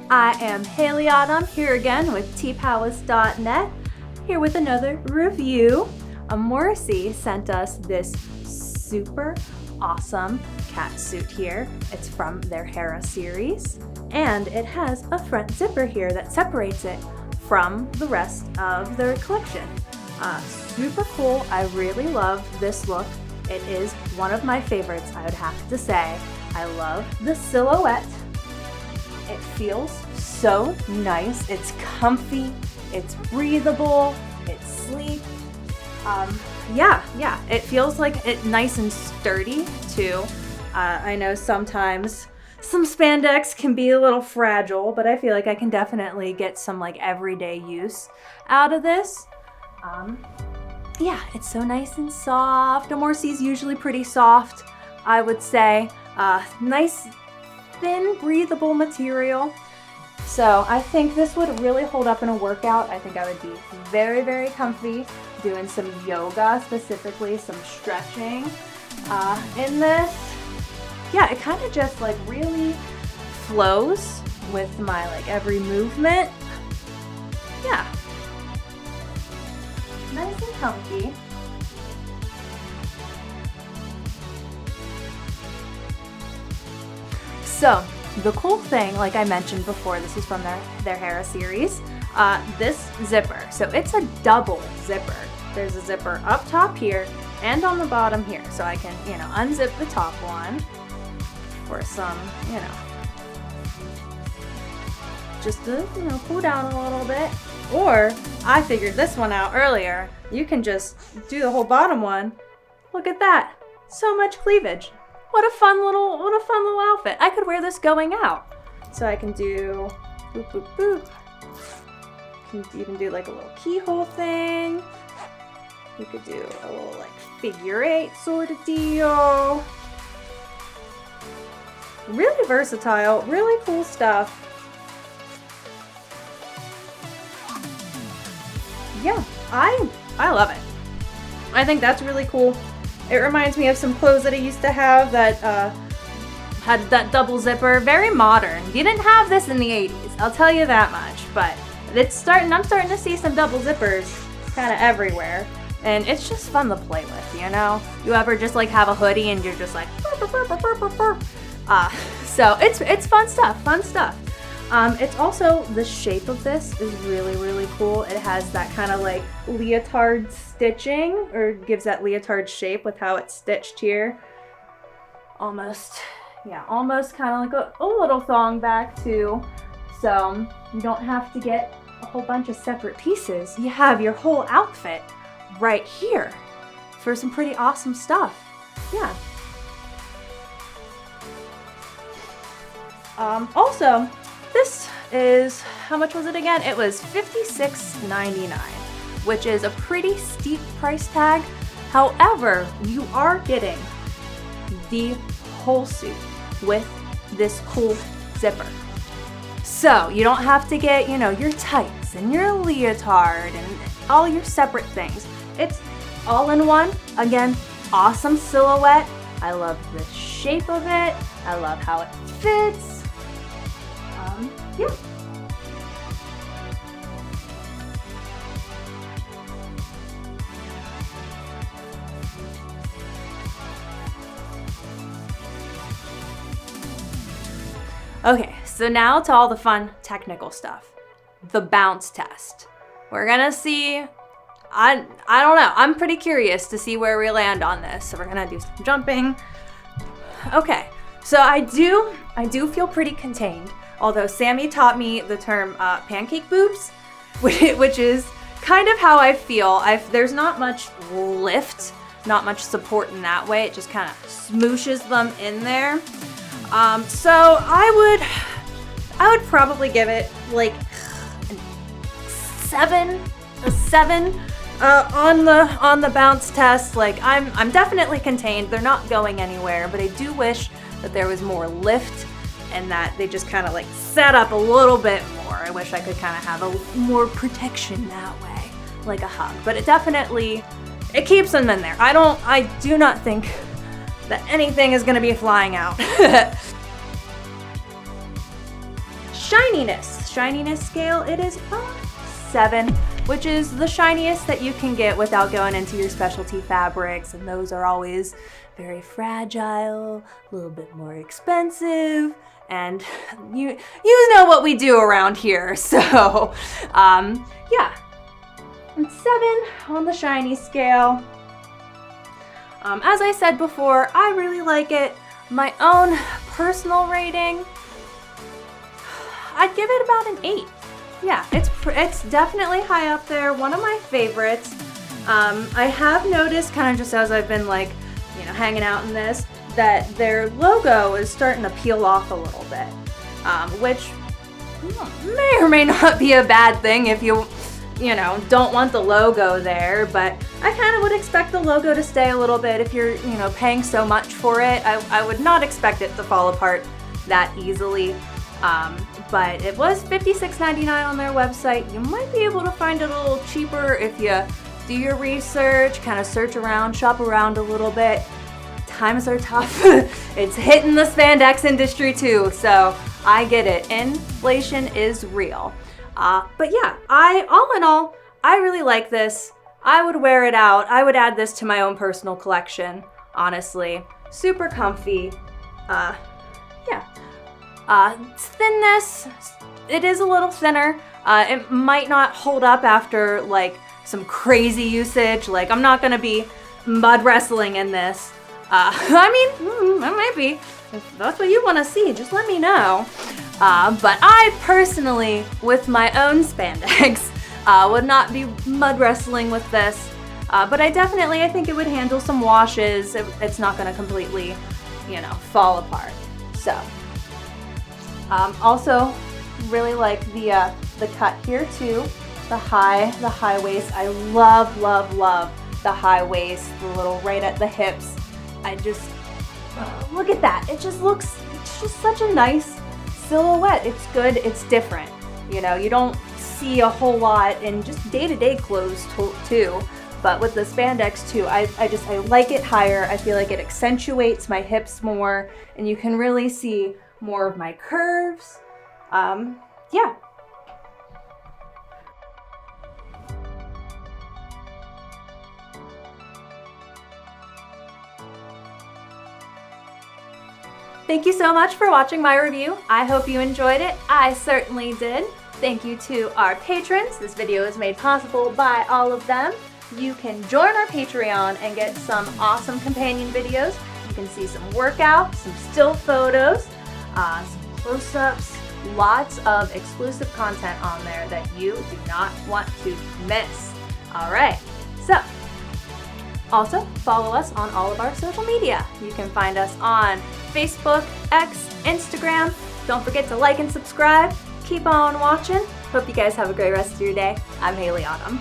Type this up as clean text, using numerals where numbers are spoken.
I am Hailey Autumn, here again with tpalace.net, here with another review. Amoresy sent us this super awesome catsuit here. It's from their Hera series, and it has a front zipper here that separates it from the rest of their collection. Super cool. I really love this look. It is one of my favorites, I would have to say. I love the silhouette. It feels so nice. It's comfy, it's breathable, it's sleek. Yeah, it feels like it's nice and sturdy too. I know sometimes some spandex can be a little fragile, but I feel like I can definitely get some like everyday use out of this. Yeah, it's so nice and soft. Amoresy is usually pretty soft, I would say. Nice, thin, breathable material. So I think this would really hold up in a workout. I think I would be very, very comfy doing some yoga, specifically some stretching in this. Yeah, it kind of just like really flows with my like every movement. Yeah. Nice and comfy. So the cool thing, like I mentioned before, this is from their Hera series, this zipper. So it's a double zipper. There's a zipper up top here and on the bottom here. So I can, unzip the top one for some, just to, cool down a little bit. Or I figured this one out earlier. You can just do the whole bottom one. Look at that. So much cleavage. What a fun little outfit. I could wear this going out. So I can do boop, boop, boop. You can even do like a little keyhole thing. You could do a little like figure 8 sort of deal. Really versatile, really cool stuff. Yeah, I love it. I think that's really cool. It reminds me of some clothes that I used to have that had that double zipper. Very modern. You didn't have this in the 80s, I'll tell you that much. But I'm starting to see some double zippers kind of everywhere. And it's just fun to play with, You ever just like have a hoodie and you're just like, so it's fun stuff. It's also, the shape of this is really, really cool. It has that kind of like leotard stitching, or gives that leotard shape with how it's stitched here. Almost kind of like a little thong back too. So you don't have to get a whole bunch of separate pieces. You have your whole outfit right here for some pretty awesome stuff. Yeah. Also, this is, how much was it again? It was $56.99, which is a pretty steep price tag. However, you are getting the whole suit with this cool zipper. So you don't have to get, your tights and your leotard and all your separate things. It's all in one. Again, awesome silhouette. I love the shape of it. I love how it fits. Yeah. Okay, so now to all the fun technical stuff. The bounce test. We're gonna see, I don't know, I'm pretty curious to see where we land on this. So we're gonna do some jumping. Okay, so I do feel pretty contained. Although Sammy taught me the term pancake boobs, which is kind of how I feel. There's not much lift, not much support in that way. It just kind of smooshes them in there. So I would probably give it like a 7 on the bounce test. Like I'm definitely contained. They're not going anywhere, but I do wish that there was more lift and that they just kind of like set up a little bit more. I wish I could kind of have a more protection that way, like a hug. But it keeps them in there. I do not think that anything is going to be flying out. Shininess. Shininess scale, it is a 7, which is the shiniest that you can get without going into your specialty fabrics, and those are always very fragile, a little bit more expensive, and you know what we do around here. So yeah, 7 on the shiny scale. As I said before, I really like it. My own personal rating, I'd give it about an 8. Yeah, it's definitely high up there, one of my favorites. I have noticed, kind of just as I've been like, hanging out in this, that their logo is starting to peel off a little bit, which may or may not be a bad thing if you don't want the logo there, but I kind of would expect the logo to stay a little bit if you're, paying so much for it. I would not expect it to fall apart that easily. But it was $56.99 on their website. You might be able to find it a little cheaper if you do your research, kind of search around, shop around a little bit. Times are tough. It's hitting the spandex industry too, so I get it. Inflation is real. But yeah, all in all, I really like this. I would wear it out. I would add this to my own personal collection, honestly. Super comfy. Yeah. Thinness, it is a little thinner. It might not hold up after like some crazy usage. Like, I'm not gonna be mud wrestling in this. I might be. If that's what you want to see, just let me know. But I personally, with my own spandex, would not be mud wrestling with this. But I think it would handle some washes. It's not gonna completely, fall apart. So. Also, really like the cut here too. The high waist. I love the high waist. The little right at the hips. I just look at that. It's just such a nice silhouette. It's good. It's different. You don't see a whole lot in just day-to-day clothes too. But with the spandex too, I like it higher. I feel like it accentuates my hips more, and you can really see more of my curves. Yeah. Thank you so much for watching my review. I hope you enjoyed it. I certainly did. Thank you to our patrons. This video is made possible by all of them. You can join our Patreon and get some awesome companion videos. You can see some workouts, some still photos, some close-ups, lots of exclusive content on there that you do not want to miss. All right, so also follow us on all of our social media. You can find us on Facebook, X, Instagram. Don't forget to like and subscribe. Keep on watching. Hope you guys have a great rest of your day. I'm Hailey Autumn.